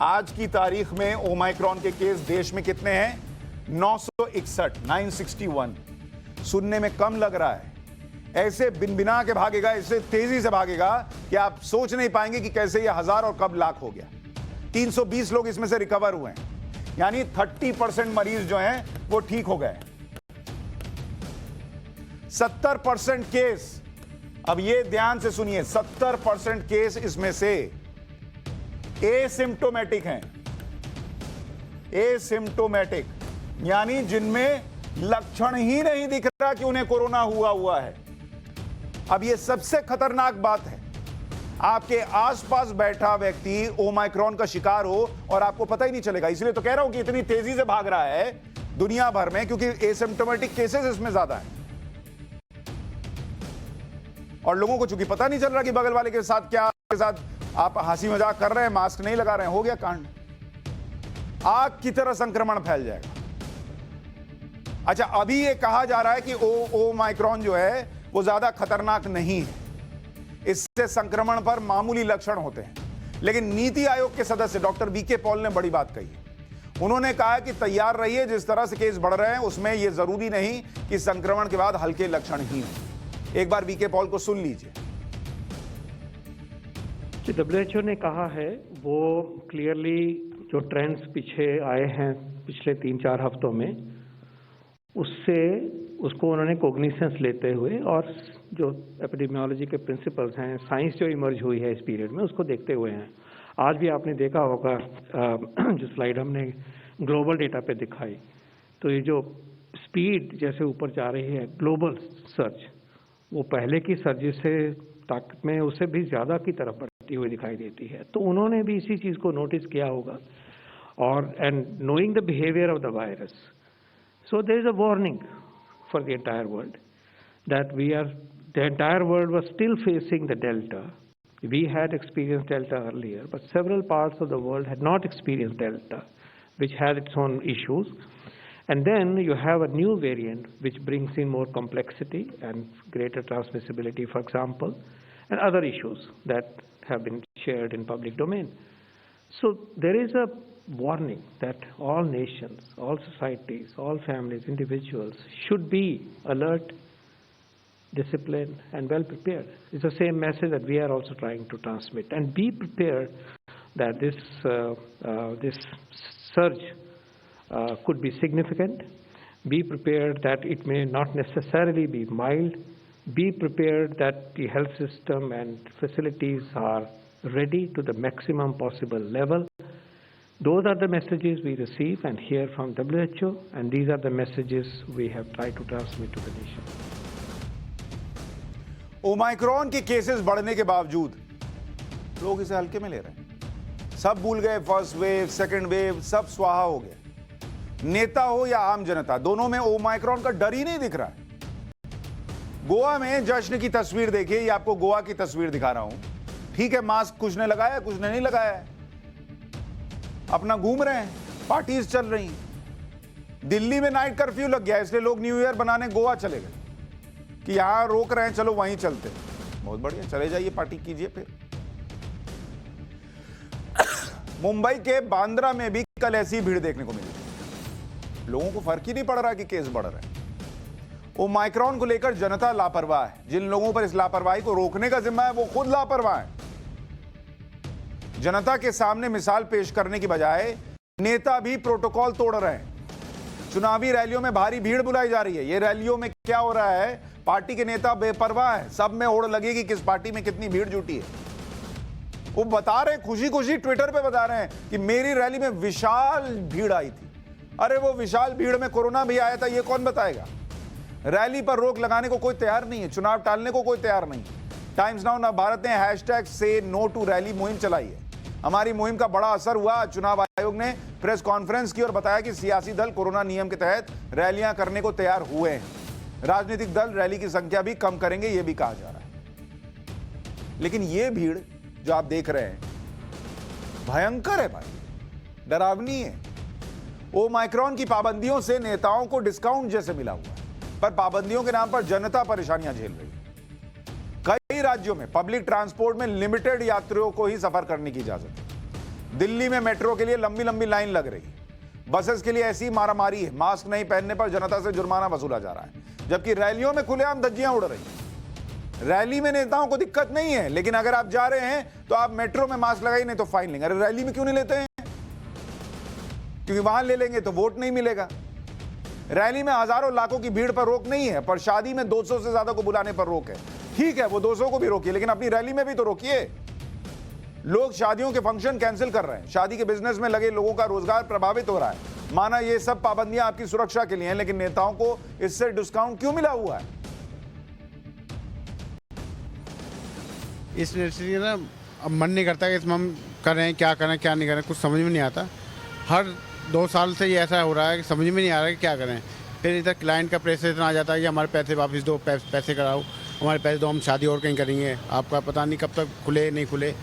आज की तारीख में ओमाइक्रॉन के केस देश में कितने हैं? 961। सुनने में कम लग रहा है, ऐसे बिनबिना के भागेगा, ऐसे तेजी से भागेगा कि आप सोच नहीं पाएंगे कि कैसे ये 1000 और कब लाख हो गया। 320 लोग इसमें से रिकवर हुए हैं, यानी 30% मरीज जो हैं वो ठीक हो गए। 70% केस, अब ये ध्यान से सुनिए, 70% केस इसमें से एसिम्प्टोमेटिक हैं। एसिम्प्टोमेटिक यानी जिनमें लक्षण ही नहीं दिख रहा कि उन्हें कोरोना हुआ है। अब ये सबसे खतरनाक बात है, आपके आसपास बैठा व्यक्ति ओमाइक्रॉन का शिकार हो और आपको पता ही नहीं चलेगा। इसलिए तो कह रहा हूं कि इतनी तेजी से भाग रहा है दुनिया भर में, क्योंकि एसिम्प्टोमेटिक केसेस इसमें ज्यादा है और लोगों को चूंकि पता नहीं चल रहा कि बगल वाले के साथ क्या, के साथ आप हंसी मजाक कर रहे हैं, मास्क नहीं लगा रहे हैं, हो गया कांड। आग की तरह संक्रमण फैल जाएगा। अच्छा, अभी ये कहा जा रहा है कि ओमाइक्रॉन जो है वो ज्यादा खतरनाक नहीं है, इससे संक्रमण पर मामूली लक्षण होते हैं। लेकिन नीति आयोग के सदस्य डॉक्टर वीके पॉल ने बड़ी बात कही है। उन्होंने कहा कि तैयार रहिए, जिस तरह से केस बढ़ रहे हैं उसमें यह जरूरी नहीं कि संक्रमण के बाद हल्के लक्षण ही हों। एक बार वीके पॉल को सुन लीजिए। WHO ने कहा है, वो क्लियरली जो ट्रेंड्स पीछे आए हैं पिछले 3-4 हफ्तों में, उसको उन्होंने कोग्निसेंस लेते हुए और जो एपिडेमियोलॉजी के प्रिंसिपल्स हैं, साइंस जो इमर्ज हुई है इस पीरियड में, उसको देखते हुए हैं। आज भी आपने देखा होगा जो स्लाइड हमने ग्लोबल डेटा पे दिखाई, तो ये जो स्पीड जैसे ऊपर जा रही है ग्लोबल सर्च, वो पहले की सर्जिस से ताकत में उससे भी ज़्यादा की तरफ बढ़ती हुई दिखाई देती है। तो उन्होंने भी इसी चीज़ को नोटिस किया होगा और and knowing the behaviour of the virus, so there is a warning for the entire world that the entire world was still facing the Delta. We had experienced Delta earlier, but several parts of the world had not experienced Delta, which had its own issues. And then you have a new variant which brings in more complexity and greater transmissibility, for example, and other issues that have been shared in public domain. So there is a warning that all nations, all societies, all families, individuals should be alert, disciplined, and well prepared. It's the same message that we are also trying to transmit. And be prepared that this surge could be significant. Be prepared that it may not necessarily be mild. Be prepared that the health system and facilities are ready to the maximum possible level. Those are the messages we receive and hear from WHO, and these are the messages we have tried to transmit to the nation. Omicron के cases बढ़ने के बावजूद लोग इसे हल्के में ले रहे हैं। सब भूल गए, फर्स्ट वेव, सेकंड वेव, सब स्वाहा हो गए। नेता हो या आम जनता, दोनों में ओमाइक्रॉन का डर ही नहीं दिख रहा है। गोवा में जश्न की तस्वीर देखिए, ये आपको गोवा की तस्वीर दिखा रहा हूं। ठीक है, मास्क कुछ ने लगाया, कुछ ने नहीं लगाया है, अपना घूम रहे हैं, पार्टीज चल रही हैं। दिल्ली में नाइट कर्फ्यू लग गया, इसलिए लोग न्यू ईयर बनाने गोवा चले गए कि यहां रोक रहे हैं, चलो वहीं चलते हैं। बहुत बढ़िया, चले जाइए, पार्टी कीजिए। फिर मुंबई के बांद्रा में भी कल ऐसी भीड़ देखने को मिली। लोगों को फर्क ही नहीं पड़ रहा कि केस बढ़ रहे हैं। ओमाइक्रॉन को लेकर जनता लापरवाह है। जिन लोगों पर इस लापरवाही को रोकने का जिम्मा है, वो खुद लापरवाह है। जनता के सामने मिसाल पेश करने की बजाय नेता भी प्रोटोकॉल तोड़ रहे हैं। चुनावी रैलियों में भारी भीड़ बुलाई जा रही है। ये रैलियों में क्या हो रहा है, पार्टी के नेता बेपरवाह है। सब में होड़ लगेगी किस पार्टी में कितनी भीड़ जुटी है। वो बता रहे, खुशी खुशी ट्विटर पे बता रहे हैं कि मेरी रैली में विशाल भीड़ आई थी। अरे वो विशाल भीड़ में कोरोना भी आया था, ये कौन बताएगा। रैली पर रोक लगाने को कोई तैयार नहीं है, चुनाव टालने को कोई तैयार नहीं। टाइम्स नाउ नव भारत ने हैशटैग से नो टू रैली मुहिम चलाई है। हमारी मुहिम का बड़ा असर हुआ। चुनाव आयोग ने प्रेस कॉन्फ्रेंस की और बताया कि सियासी दल कोरोना नियम के तहत रैलियां करने को तैयार हुए हैं। राजनीतिक दल रैली की संख्या भी कम करेंगे, यह भी कहा जा रहा है। लेकिन यह भीड़ जो आप देख रहे हैं भयंकर है भाई, डरावनी है। ओमाइक्रॉन की पाबंदियों से नेताओं को डिस्काउंट जैसे मिला हुआ है, पर पाबंदियों के नाम पर जनता परेशानियां झेल रही है। कई राज्यों में पब्लिक ट्रांसपोर्ट में लिमिटेड यात्रियों को ही सफर करने की इजाजत है। दिल्ली में मेट्रो के लिए लंबी लंबी लाइन लग रही है। बसेस के लिए ऐसी मारामारी है। मास्क नहीं पहनने पर जनता से जुर्माना वसूला जा रहा है, जबकि रैलियों में खुलेआम धज्जियां उड़ रही हैं। रैली में नेताओं को दिक्कत नहीं है, लेकिन अगर आप जा रहे हैं तो आप मेट्रो में मास्क लगाइए, नहीं तो फाइन लेंगे। अरे रैली में क्यों नहीं लेते हैं? क्योंकि वहां ले लेंगे तो वोट नहीं मिलेगा। रैली में हजारों लाखों की भीड़ पर रोक नहीं है, पर शादी में 200 से ज्यादा को बुलाने पर रोक है। ठीक है, वो 200 को भी रोकिए, लेकिन अपनी रैली में भी तो रोकिए। लोग शादियों के फंक्शन कैंसिल कर रहे हैं, शादी के बिजनेस में लगे लोगों का रोजगार प्रभावित हो रहा है। माना ये सब पाबंदियां आपकी सुरक्षा के लिए हैं, लेकिन नेताओं को इससे डिस्काउंट क्यों मिला हुआ है? इसलिए ना अब मन नहीं करता कि इसमें हम करें, क्या करें क्या नहीं करें, कुछ समझ में नहीं आता। हर 2 साल से ये ऐसा हो रहा है कि समझ में नहीं आ रहा है कि क्या करें। फिर इधर क्लाइंट का प्रेशर इतना आ जाता है कि हमारे पैसे वापस दो, पैसे कराओ, हमारे पैसे दो, हम शादी और कहीं करेंगे, आपका पता नहीं कब तक खुले नहीं खुले।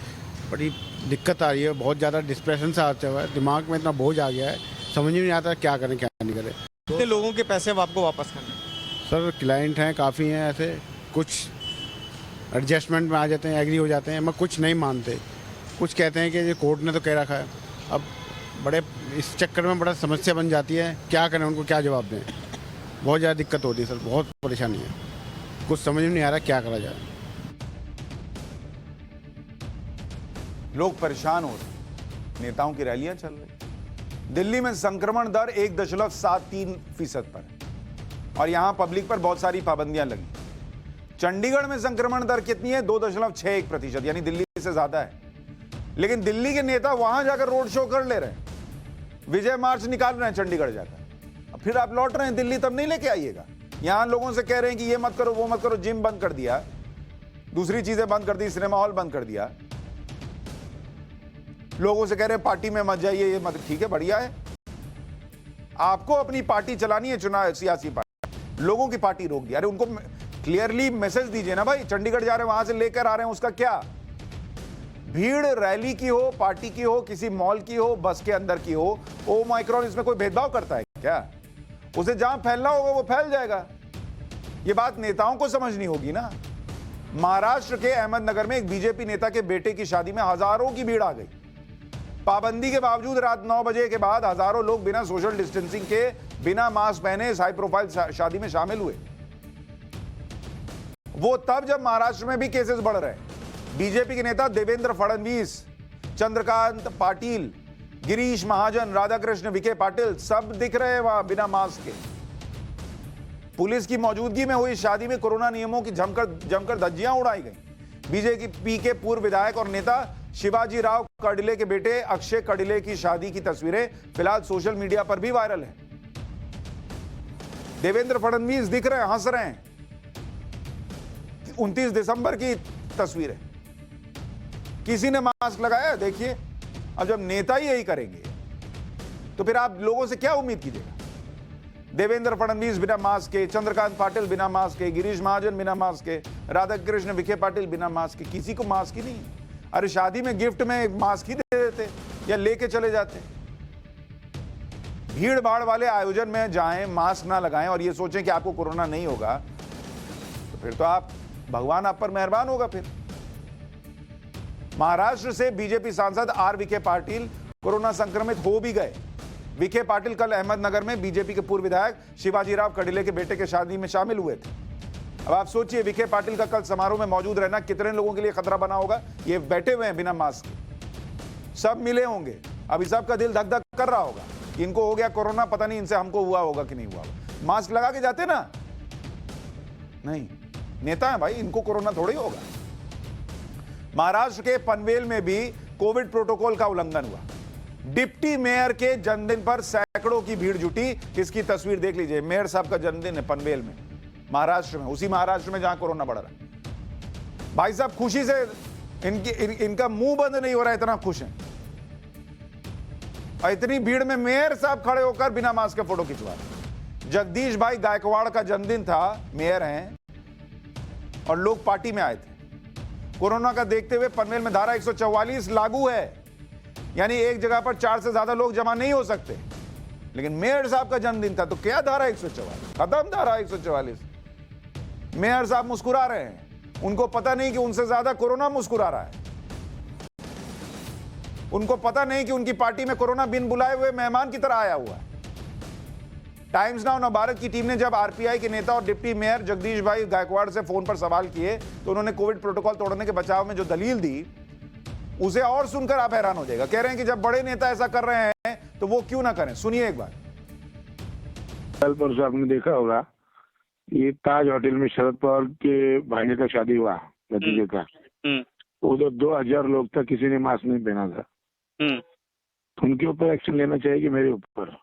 बड़ी दिक्कत आ रही है, बहुत ज़्यादा डिस्प्रेशन सा आता हुआ है, दिमाग में इतना बोझ आ गया है, समझ में नहीं आता क्या करें क्या नहीं करें। कितने लोगों के पैसे अब आपको वापस करने? सर क्लाइंट हैं, काफ़ी हैं ऐसे, कुछ एडजस्टमेंट में आ जाते हैं, एग्री हो जाते हैं, मगर कुछ नहीं मानते। कुछ कहते हैं कि ये कोर्ट ने तो कह रखा है। अब बड़े इस चक्कर में बड़ा समस्या बन जाती है, क्या करें, उनको क्या जवाब दें। बहुत ज़्यादा दिक्कत होती है सर, बहुत परेशानी है, कुछ समझ में नहीं आ रहा क्या करा जाए। लोग परेशान हो रहे, नेताओं की रैलियां चल रही। दिल्ली में संक्रमण दर 1.73% पर है और यहां पब्लिक पर बहुत सारी पाबंदियां लगी। चंडीगढ़ में संक्रमण दर कितनी है? 2.61%, यानी दिल्ली से ज्यादा है। लेकिन दिल्ली के नेता वहां जाकर रोड शो कर ले रहे हैं, विजय मार्च निकाल रहे हैं चंडीगढ़ जाकर। अब फिर आप लौट रहे हैं दिल्ली, तब नहीं लेके आइएगा। यहां लोगों से कह रहे हैं कि ये मत करो, वो मत करो, जिम बंद कर दिया, दूसरी चीजें बंद कर दी, सिनेमा हॉल बंद कर दिया। लोगों से कह रहे हैं पार्टी में मत जाइए, ये मत। ठीक है, बढ़िया है, आपको अपनी पार्टी चलानी है, चुनाव सियासी पार्टी, लोगों की पार्टी रोक दी। अरे उनको क्लियरली मैसेज दीजिए ना भाई, चंडीगढ़ जा रहे हैं, वहां से लेकर आ रहे हैं, उसका क्या? भीड़ रैली की हो, पार्टी की हो, किसी मॉल की हो, बस के अंदर की हो, ओमाइक्रॉन इसमें कोई भेदभाव करता है क्या? उसे जहां फैलना होगा वो फैल जाएगा। ये बात नेताओं को समझनी होगी ना। महाराष्ट्र के अहमदनगर में एक बीजेपी नेता के बेटे की शादी में हजारों की भीड़ आ गई। पाबंदी के बावजूद रात 9 बजे के बाद हजारों लोग बिना सोशल डिस्टेंसिंग के, बिना मास्क पहने इस हाई प्रोफाइल शादी में शामिल हुए। वो तब जब महाराष्ट्र में भी केसेस बढ़ रहे हैं। बीजेपी के नेता देवेंद्र फडणवीस, चंद्रकांत पाटिल, गिरीश महाजन, राधाकृष्ण, विखे पाटिल सब दिख रहे हैं वहां बिना मास्क के। पुलिस की मौजूदगी में हुई शादी में कोरोना नियमों की जमकर धज्जियां उड़ाई गई। बीजेपी के पूर्व विधायक और नेता शिवाजी राव कडिले के बेटे अक्षय कडिले की शादी की तस्वीरें फिलहाल सोशल मीडिया पर भी वायरल है। देवेंद्र फडणवीस दिख रहे हैं, हंस रहे हैं। 29 दिसंबर की तस्वीर है। किसी ने मास्क लगाया? देखिए, अब जब नेता ही यही करेंगे तो फिर आप लोगों से क्या उम्मीद कीजिएगा? देवेंद्र फडणवीस बिना मास्क के, चंद्रकांत पाटिल बिना मास्क के, गिरीश महाजन बिना मास्क के, राधाकृष्ण विखे पाटिल बिना मास्क के। किसी को मास्क ही नहीं है। अरे शादी में गिफ्ट में एक मास्क ही दे देते या लेके चले जाते। भीड़ भाड़ वाले आयोजन में जाएं, मास्क ना लगाएं और ये सोचें कि आपको कोरोना नहीं होगा, तो फिर तो आप भगवान आप पर मेहरबान होगा। फिर महाराष्ट्र से बीजेपी सांसद आर विखे पाटिल कोरोना संक्रमित हो भी गए। विखे पाटिल कल अहमदनगर में बीजेपी के पूर्व विधायक शिवाजीराव कडिले के बेटे के शादी में शामिल हुए थे। अब आप सोचिए, विखे पाटिल का कल समारोह में मौजूद रहना कितने लोगों के लिए खतरा बना होगा। ये बैठे हुए हैं बिना मास्क के, सब मिले होंगे। अभी सबका दिल धक धक कर रहा होगा, इनको हो गया कोरोना, पता नहीं इनसे हमको हुआ होगा कि नहीं हुआ होगा। मास्क लगा के जाते ना, नहीं, नेता है भाई, इनको कोरोना थोड़ी होगा। महाराष्ट्र के पनवेल में भी कोविड प्रोटोकॉल का उल्लंघन हुआ। डिप्टी मेयर के जन्मदिन पर सैकड़ों की भीड़ जुटी। इसकी तस्वीर देख लीजिए। मेयर साहब का जन्मदिन है पनवेल में, महाराष्ट्र में, उसी महाराष्ट्र में जहां कोरोना बढ़ रहा है। भाई साहब खुशी से इनका मुंह बंद नहीं हो रहा है, इतना खुश है। और इतनी भीड़ में मेयर साहब खड़े होकर बिना मास्क के फोटो खिंचवा रहे। जगदीश भाई गायकवाड़ का जन्मदिन था, मेयर हैं, और लोग पार्टी में आए थे। कोरोना का देखते हुए पनवेल में धारा 144 लागू है, यानी एक जगह पर 4 से ज्यादा लोग जमा नहीं हो सकते। लेकिन मेयर साहब का जन्मदिन था तो क्या धारा 144? खत्म धारा 144। मेयर साहब मुस्कुरा रहे हैं, उनको पता नहीं कि उनसे ज्यादा कोरोना मुस्कुरा रहा है। उनको पता नहीं कि उनकी पार्टी में कोरोना बिन बुलाए हुए मेहमान की तरह आया हुआ है। टाइम्स नाउ नवभारत की टीम ने जब आरपीआई के नेता और डिप्टी मेयर जगदीश भाई गायकवाड़ से फोन पर सवाल किए तो उन्होंने कोविड प्रोटोकॉल तोड़ने के बचाव में जो दलील दी, उसे और सुनकर आप हैरान हो जाएगा। कह रहे हैं कि जब बड़े नेता ऐसा कर रहे हैं तो वो क्यों ना करें। सुनिए एक बार। कल परसों आपने देखा होगा, ये ताज होटल में शरद पवार के भाई का शादी हुआ, भतीजे का। उधर 2000 लोग था, किसी ने मास्क नहीं पहना था। उनके ऊपर एक्शन लेना चाहिए कि मेरे ऊपर?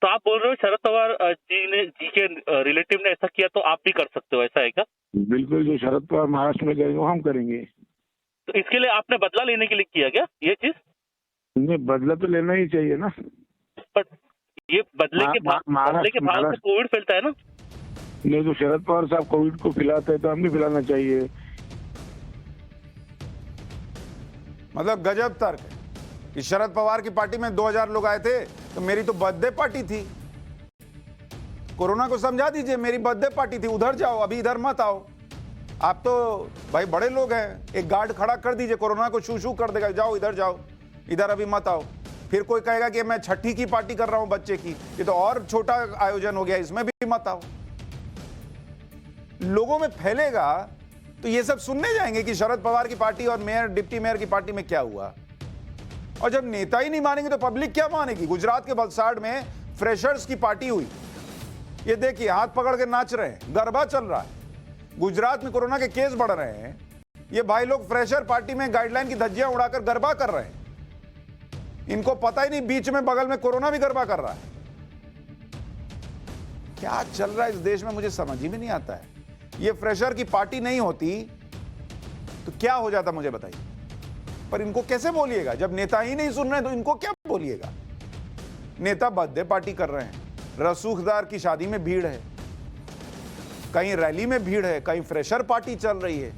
तो आप बोल रहे हो शरद पवार जी के रिलेटिव ने ऐसा किया तो आप भी कर सकते हो, ऐसा है क्या? बिल्कुल, जो शरद पवार महाराष्ट्र में करेंगे वो हम करेंगे। तो इसके लिए आपने बदला लेने के लिए किया क्या ये चीज? नहीं, बदला तो लेना ही चाहिए ना। पर ये बदले के भाव से कोविड फैलता है ना। नहीं तो शरद पवार साहब कोविड को फैलाते हैं तो हमें फैलाना चाहिए। मतलब गजब तर्क है कि शरद पवार की पार्टी में 2000 लोग आए थे तो मेरी तो बर्थडे पार्टी थी। कोरोना को समझा दीजिए, मेरी बर्थडे पार्टी थी, उधर जाओ, अभी इधर मत आओ। आप तो भाई बड़े लोग हैं, एक गार्ड खड़ा कर दीजिए, कोरोना को शू शू कर देगा, जाओ इधर जाओ, इधर अभी मत आओ। फिर कोई कहेगा कि मैं छठी की पार्टी कर रहा हूं बच्चे की, ये तो और छोटा आयोजन हो गया, इसमें भी मत आओ। लोगों में फैलेगा तो ये सब सुनने जाएंगे कि शरद पवार की पार्टी और मेयर डिप्टी मेयर की पार्टी में क्या हुआ। और जब नेता ही नहीं मानेंगे तो पब्लिक क्या मानेगी। गुजरात के वलसाड में फ्रेशर्स की पार्टी हुई, ये देखिए हाथ पकड़ के नाच रहे हैं, गरबा चल रहा है। गुजरात में कोरोना के केस बढ़ रहे हैं, ये भाई लोग फ्रेशर पार्टी में गाइडलाइन की धज्जियां उड़ाकर गरबा कर रहे हैं। इनको पता ही नहीं बीच में बगल में कोरोना भी गरबा कर रहा है। क्या चल रहा है इस देश में मुझे समझ ही में नहीं आता है। ये फ्रेशर की पार्टी नहीं होती तो क्या हो जाता मुझे बताइए। पर इनको कैसे बोलिएगा जब नेता ही नहीं सुन रहे तो इनको क्या बोलिएगा। नेता बर्थडे पार्टी कर रहे हैं, रसूखदार की शादी में भीड़ है, कहीं रैली में भीड़ है, कहीं फ्रेशर पार्टी चल रही है।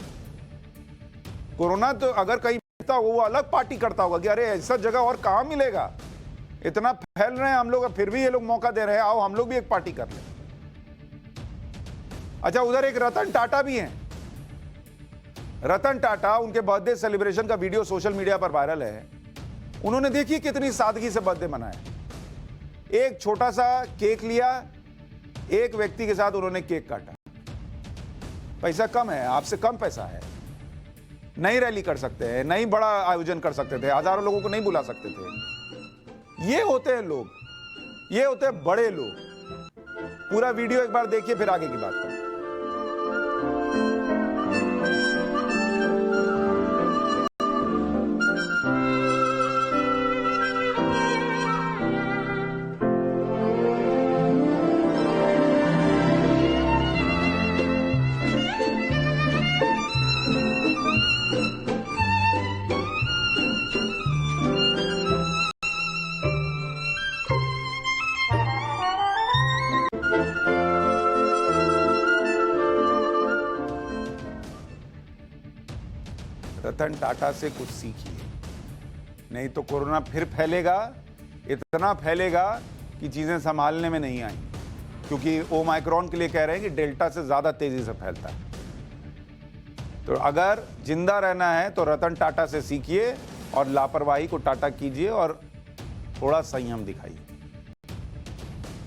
कोरोना तो अगर कहीं था वो अलग पार्टी करता होगा कि अरे ऐसा जगह और कहां मिलेगा, इतना फैल रहे हैं हम लोग, फिर भी ये लोग मौका दे रहे हैं, आओ हम लोग भी एक पार्टी कर लें। अच्छा, उधर एक रतन टाटा भी हैं। रतन टाटा, उनके बर्थडे सेलिब्रेशन का वीडियो सोशल मीडिया पर वायरल है। उन्होंने देखिए कितनी सादगी से बर्थडे मनाया। एक छोटा सा केक लिया, एक व्यक्ति के साथ उन्होंने केक काटा। पैसा कम है, आपसे कम पैसा है, नहीं रैली कर सकते हैं, नहीं बड़ा आयोजन कर सकते थे, हजारों लोगों को नहीं बुला सकते थे, ये होते हैं लोग, ये होते हैं बड़े लोग। पूरा वीडियो एक बार देखिए, फिर आगे की बात करते हैं। रतन टाटा से कुछ सीखिए, नहीं तो कोरोना फिर फैलेगा, इतना फैलेगा कि चीजें संभालने में नहीं आएंगी, क्योंकि ओमाइक्रॉन के लिए कह रहे हैं कि डेल्टा से ज्यादा तेजी से फैलता है। तो अगर जिंदा रहना है तो रतन टाटा से सीखिए और लापरवाही को टाटा कीजिए और थोड़ा संयम दिखाइए।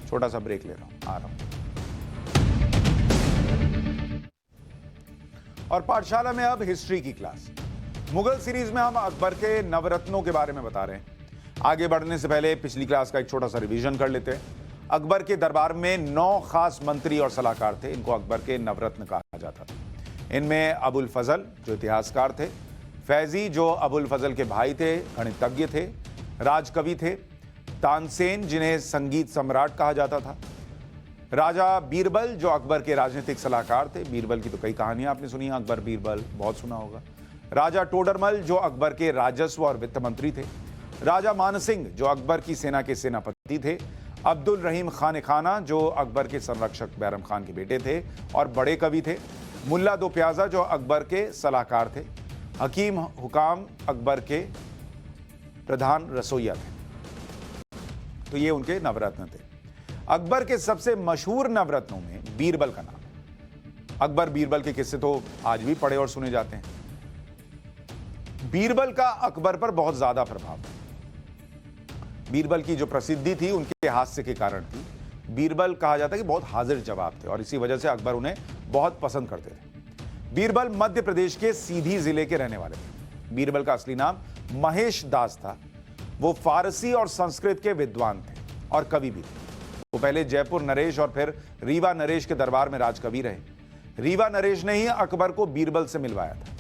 छोटा सा ब्रेक ले रहा हूं, आ रहा हूं। और पाठशाला में अब हिस्ट्री की क्लास। मुगल सीरीज में हम अकबर के नवरत्नों के बारे में बता रहे हैं। आगे बढ़ने से पहले पिछली क्लास का एक छोटा सा रिवीजन कर लेते हैं। अकबर के दरबार में 9 खास मंत्री और सलाहकार थे। इनको अकबर के नवरत्न कहा जाता था। इनमें अबुल फजल जो इतिहासकार थे, फैजी जो अबुल फजल के भाई थे, गणितज्ञ थे, राजकवि थे, तानसेन जिन्हें संगीत सम्राट कहा जाता था, राजा बीरबल जो अकबर के राजनीतिक सलाहकार थे। बीरबल की तो कई कहानियां आपने सुनी, अकबर बीरबल बहुत सुना होगा। राजा टोडरमल जो अकबर के राजस्व और वित्त मंत्री थे। राजा मानसिंह जो अकबर की सेना के सेनापति थे। अब्दुल रहीम खान खाना जो अकबर के संरक्षक बैरम खान के बेटे थे और बड़े कवि थे। मुल्ला दो प्याजा जो अकबर के सलाहकार थे। हकीम हुकाम अकबर के प्रधान रसोइया थे। तो ये उनके नवरत्न थे। अकबर के सबसे मशहूर नवरत्नों में बीरबल का नाम है। अकबर बीरबल के किस्से तो आज भी पढ़े और सुने जाते हैं। बीरबल का अकबर पर बहुत ज्यादा प्रभाव है। बीरबल की जो प्रसिद्धि थी उनके हास्य के कारण थी। बीरबल कहा जाता है कि बहुत हाजिर जवाब थे और इसी वजह से अकबर उन्हें बहुत पसंद करते थे। बीरबल मध्य प्रदेश के सीधी जिले के रहने वाले थे। बीरबल का असली नाम महेश दास था। वो फारसी और संस्कृत के विद्वान थे और कवि भी थे। वो पहले जयपुर नरेश और फिर रीवा नरेश के दरबार में राजकवि रहे। रीवा नरेश ने ही अकबर को बीरबल से मिलवाया था।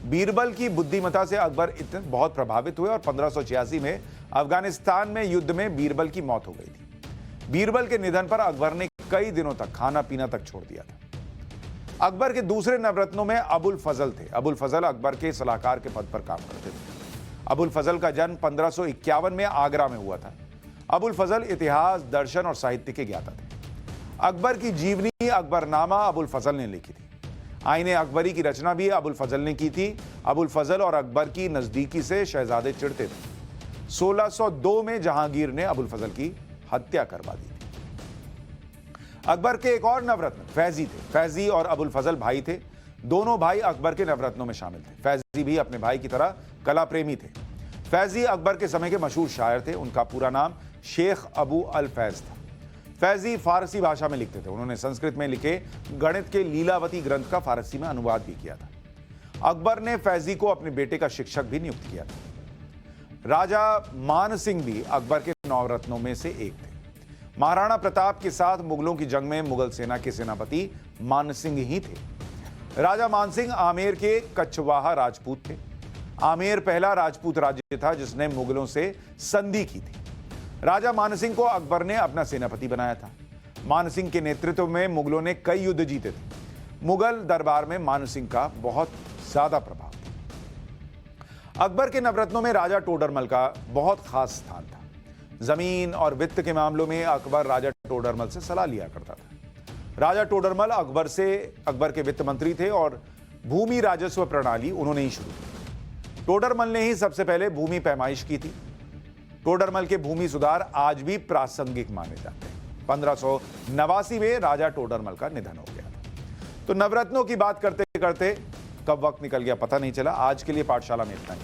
बीरबल की बुद्धिमत्ता से अकबर इतने बहुत प्रभावित हुए और 1586 में अफगानिस्तान में युद्ध में बीरबल की मौत हो गई थी। बीरबल के निधन पर अकबर ने कई दिनों तक खाना पीना तक छोड़ दिया था। अकबर के दूसरे नवरत्नों में अबुल फजल थे। अबुल फजल अकबर के सलाहकार के पद पर काम करते थे। अबुल फजल का जन्म 1551 में आगरा में हुआ था। अबुल फजल इतिहास, दर्शन और साहित्य के ज्ञाता थे। अकबर की जीवनी अकबरनामा अबुल फजल ने लिखी थी। आईने अकबरी की रचना भी अबुल फजल ने की थी। अबुल फजल और अकबर की नजदीकी से शहजादे चिढ़ते थे। 1602 में जहांगीर ने अबुल फजल की हत्या करवा दी थी। अकबर के एक और नवरत्न फैजी थे। फैजी और अबुल फजल भाई थे। दोनों भाई अकबर के नवरत्नों में शामिल थे। फैजी भी अपने भाई की तरह कला प्रेमी थे। फैजी अकबर के समय के मशहूर शायर थे। उनका पूरा नाम शेख अबू अल फैज था। फैजी फारसी भाषा में लिखते थे। उन्होंने संस्कृत में लिखे गणित के लीलावती ग्रंथ का फारसी में अनुवाद भी किया था। अकबर ने फैजी को अपने बेटे का शिक्षक भी नियुक्त किया था। राजा मान सिंह भी अकबर के नवरत्नों में से एक थे। महाराणा प्रताप के साथ मुगलों की जंग में मुगल सेना के सेनापति मान सिंह ही थे। राजा मान सिंह आमेर के कछवाहा राजपूत थे। आमेर पहला राजपूत राज्य था जिसने मुगलों से संधि की थी। राजा मानसिंह को अकबर ने अपना सेनापति बनाया था। मानसिंह के नेतृत्व में मुगलों ने कई युद्ध जीते थे। मुगल दरबार में मानसिंह का बहुत ज्यादा प्रभाव था। अकबर के नवरत्नों में राजा टोडरमल का बहुत खास स्थान था। जमीन और वित्त के मामलों में अकबर राजा टोडरमल से सलाह लिया करता था। राजा टोडरमल अकबर के वित्त मंत्री थे और भूमि राजस्व प्रणाली उन्होंने ही शुरू की। टोडरमल ने ही सबसे पहले भूमि पैमाइश की थी। टोडरमल के भूमि सुधार आज भी प्रासंगिक माने जाते हैं। 1589 में राजा टोडरमल का निधन हो गया था। तो नवरत्नों की बात करते करते कब वक्त निकल गया पता नहीं चला। आज के लिए पाठशाला में इतना ही।